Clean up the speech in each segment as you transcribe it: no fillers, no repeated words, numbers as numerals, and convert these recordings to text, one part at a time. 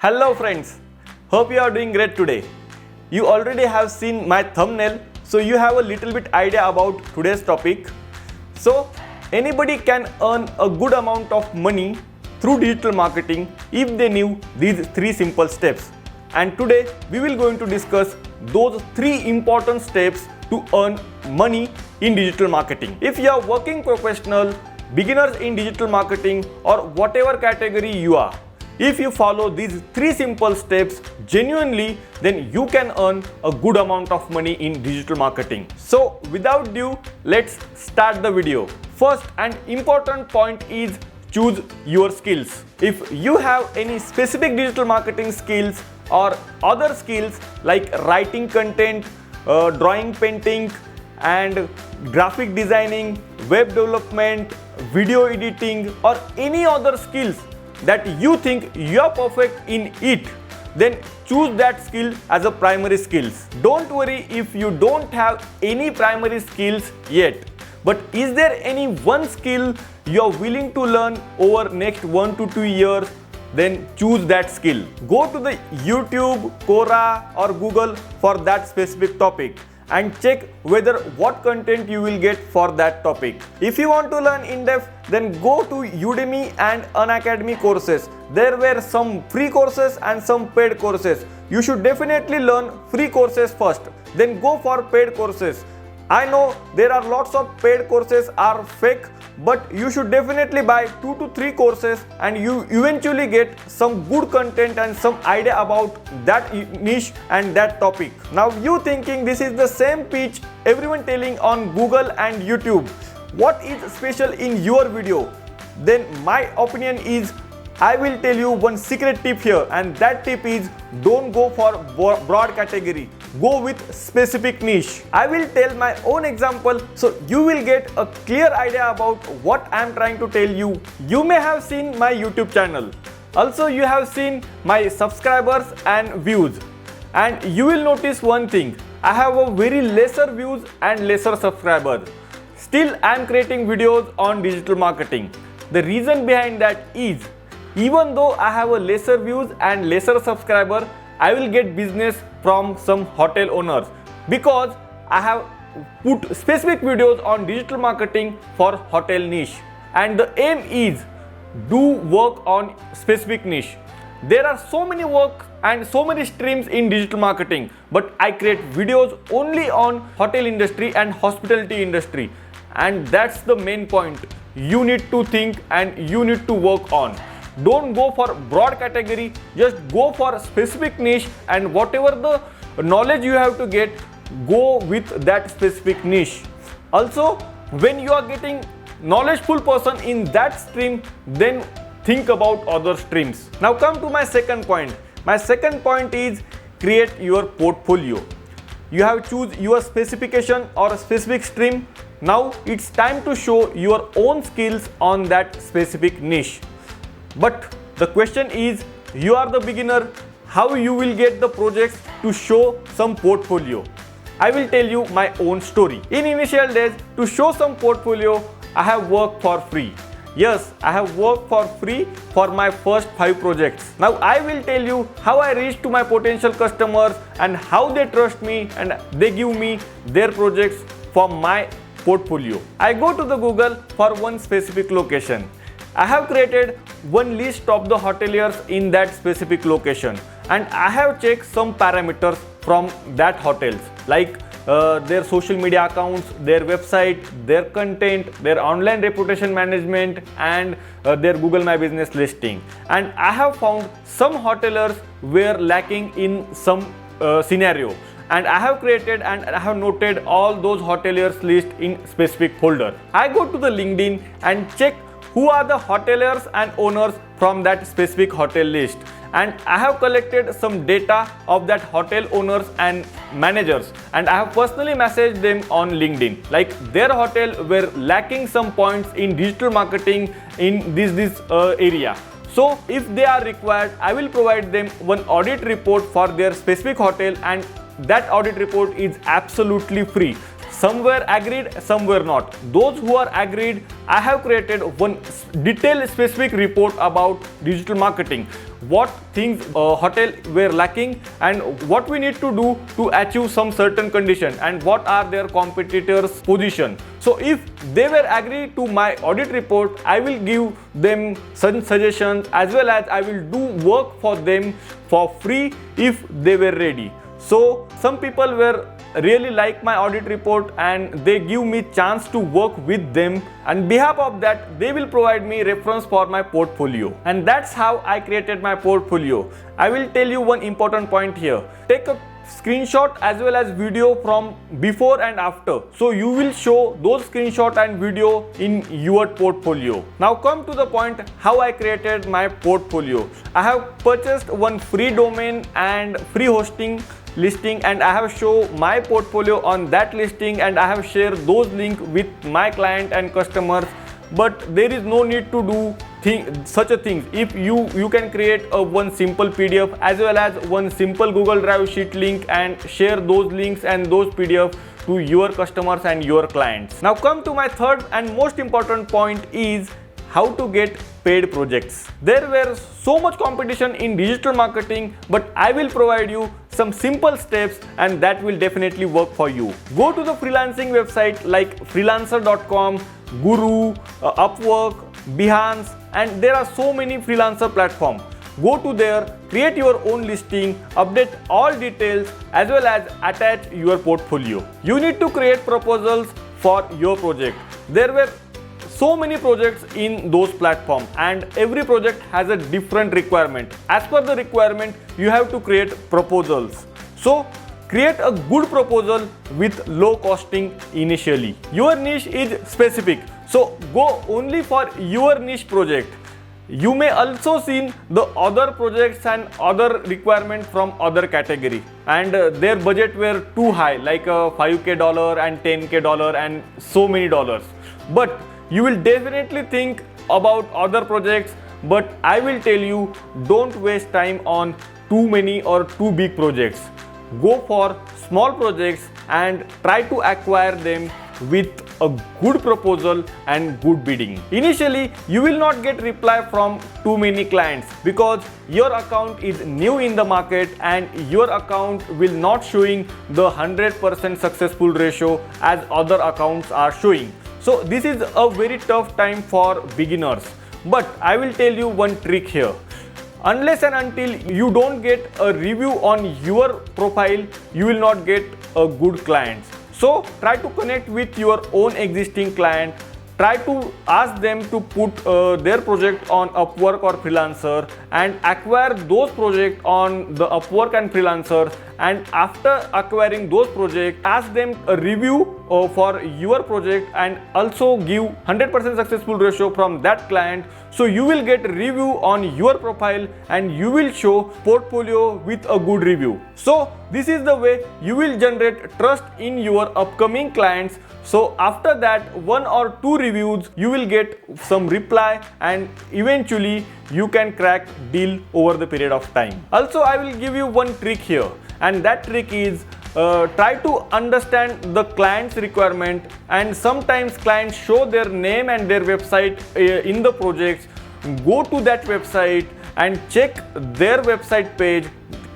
Hello friends, hope you are doing great today. You already have seen my thumbnail, so you have a little bit idea about today's topic. So anybody can earn a good amount of money through digital marketing if they knew these three simple steps. And today we will going to discuss those three important steps to earn money in digital marketing. If you are working professional, beginners in digital marketing or whatever category you are, if you follow these three simple steps genuinely, then you can earn a good amount of money in digital marketing. So without ado, let's start the video. First and important point is choose your skills. If you have any specific digital marketing skills or other skills like writing content, drawing, painting and graphic designing, web development, video editing or any other skills that you think you are perfect in it, then choose that skill as a primary skills. Don't worry if you don't have any primary skills yet, but is there any one skill you are willing to learn over next 1 to 2 years? Then choose that skill. Go to the YouTube, Quora or Google for that specific topic and check whether what content you will get for that topic. If you want to learn in depth, then go to Udemy and Unacademy courses. There were some free courses and some paid courses. You should definitely learn free courses first, then go for paid courses. I know there are lots of paid courses are fake, but you should definitely buy 2 to 3 courses and you eventually get some good content and some idea about that niche and that topic. Now you thinking this is the same pitch everyone telling on Google and YouTube. What is special in your video? Then my opinion is I will tell you one secret tip here, and that tip is don't go for broad category. Go with specific niche. I will tell my own example so you will get a clear idea about what I am trying to tell you. You may have seen my YouTube channel. Also you have seen my subscribers and views. And you will notice one thing. I have a very lesser views and lesser subscribers. Still I am creating videos on digital marketing. The reason behind that is even though I have a lesser views and lesser subscriber, I will get business from some hotel owners because I have put specific videos on digital marketing for hotel niche. And the aim is do work on specific niche. There are so many work and so many streams in digital marketing, but I create videos only on hotel industry and hospitality industry. And that's the main point you need to think and you need to work on. Don't go for broad category, just go for specific niche, and whatever the knowledge you have to get, go with that specific niche. Also, when you are getting knowledgeful person in that stream, then think about other streams. Now come to my second point. My second point is create your portfolio. You have choose your specification or specific stream. Now it's time to show your own skills on that specific niche. But the question is, you are the beginner, how you will get the projects to show some portfolio? I will tell you my own story. In initial days, to show some portfolio, I have worked for free. Yes, I have worked for free for my first 5 projects. Now I will tell you how I reach to my potential customers and how they trust me and they give me their projects for my portfolio. I go to the Google for one specific location. I have created one list of the hoteliers in that specific location and I have checked some parameters from that hotels like their social media accounts, their website, their content, their online reputation management and their Google My Business listing. And I have found some hoteliers were lacking in some scenario. And I have created and I have noted all those hoteliers list in specific folder. I go to the LinkedIn and check who are the hoteliers and owners from that specific hotel list, and I have collected some data of that hotel owners and managers, and I have personally messaged them on LinkedIn like their hotel were lacking some points in digital marketing in this area. So if they are required, I will provide them one audit report for their specific hotel, and that audit report is absolutely free. some were agreed, some were not. Those who are agreed, I have created one detailed specific report about digital marketing, what things hotel were lacking and what we need to do to achieve some certain condition and what are their competitors' position. So if they were agreed to my audit report, I will give them some suggestions as well as I will do work for them for free if they were ready. So some people were really like my audit report and they give me chance to work with them, and behalf of that they will provide me reference for my portfolio, and that's how I created my portfolio. I will tell you one important point here. Take a screenshot as well as video from before and after, so you will show those screenshot and video in your portfolio. Now come to the point how I created my portfolio. I have purchased one free domain and free hosting listing, and I have shown my portfolio on that listing and I have shared those links with my client and customers. But there is no need to do such a thing. If you can create a one simple PDF as well as one simple Google Drive sheet link and share those links and those PDF to your customers and your clients. Now come to my third and most important point is how to get paid projects. There were so much competition in digital marketing, but I will provide you some simple steps and that will definitely work for you. Go to the freelancing website like freelancer.com, Guru, Upwork, Behance, and there are so many freelancer platforms. Go to there, create your own listing, update all details as well as attach your portfolio. You need to create proposals for your project. There were so many projects in those platforms and every project has a different requirement. As per the requirement, you have to create proposals. So create a good proposal with low costing initially. Your niche is specific, so go only for your niche project. You may also see the other projects and other requirements from other category and their budget were too high, like $5K and $10K and so many dollars. But you will definitely think about other projects, but I will tell you, don't waste time on too many or too big projects. Go for small projects and try to acquire them with a good proposal and good bidding. Initially, you will not get reply from too many clients because your account is new in the market and your account will not showing the 100% successful ratio as other accounts are showing. So this is a very tough time for beginners, but I will tell you one trick here. Unless and until you don't get a review on your profile, you will not get a good client. So try to connect with your own existing client. Try to ask them to put their project on Upwork or Freelancer and acquire those projects on the Upwork and Freelancer. And after acquiring those projects, ask them a review for your project and also give 100% successful ratio from that client. So you will get a review on your profile and you will show portfolio with a good review. So this is the way you will generate trust in your upcoming clients. So after that, 1 or 2 reviews, you will get some reply and eventually you can crack deal over the period of time. Also, I will give you one trick here, and that trick is try to understand the client's requirement, and sometimes clients show their name and their website in the projects. Go to that website and check their website page,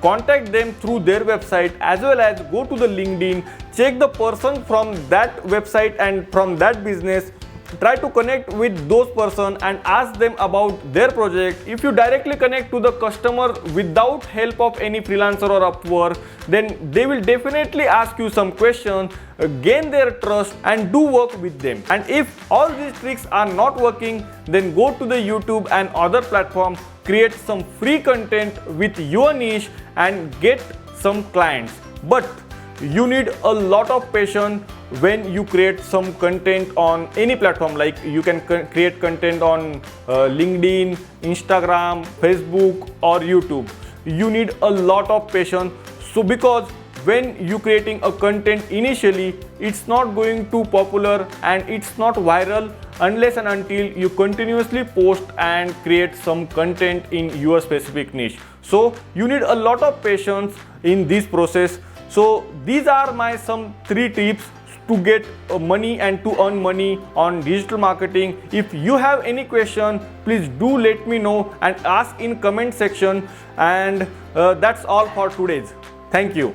contact them through their website as well as go to the LinkedIn, check the person from that website and from that business. Try to connect with those person and ask them about their project. If you directly connect to the customer without help of any freelancer or Upwork, then they will definitely ask you some questions, gain their trust and do work with them. And if all these tricks are not working, then go to the YouTube and other platforms, create some free content with your niche and get some clients. But you need a lot of patience when you create some content on any platform. Like you can create content on LinkedIn, Instagram, Facebook or YouTube. You need a lot of patience. So because when you creating a content initially, it's not going to popular and it's not viral unless and until you continuously post and create some content in your specific niche. So you need a lot of patience in this process. So these are my some 3 tips to get money and to earn money on digital marketing. If you have any question, please do let me know and ask in comment section. And that's all for today's. Thank you.